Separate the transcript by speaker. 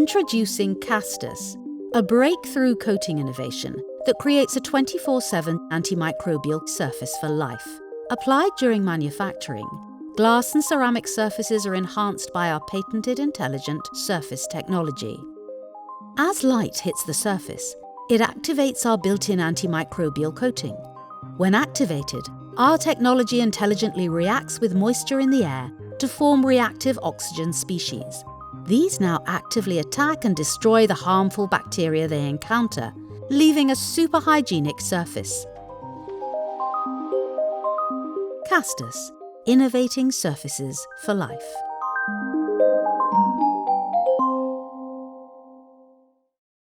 Speaker 1: Introducing Kastus, a breakthrough coating innovation that creates a 24/7 antimicrobial surface for life. Applied during manufacturing, glass and ceramic surfaces are enhanced by our patented intelligent surface technology. As light hits the surface, it activates our built-in antimicrobial coating. When activated, our technology intelligently reacts with moisture in the air to form reactive oxygen species. These now actively attack and destroy the harmful bacteria they encounter, leaving a super hygienic surface. Kastus, innovating surfaces for life.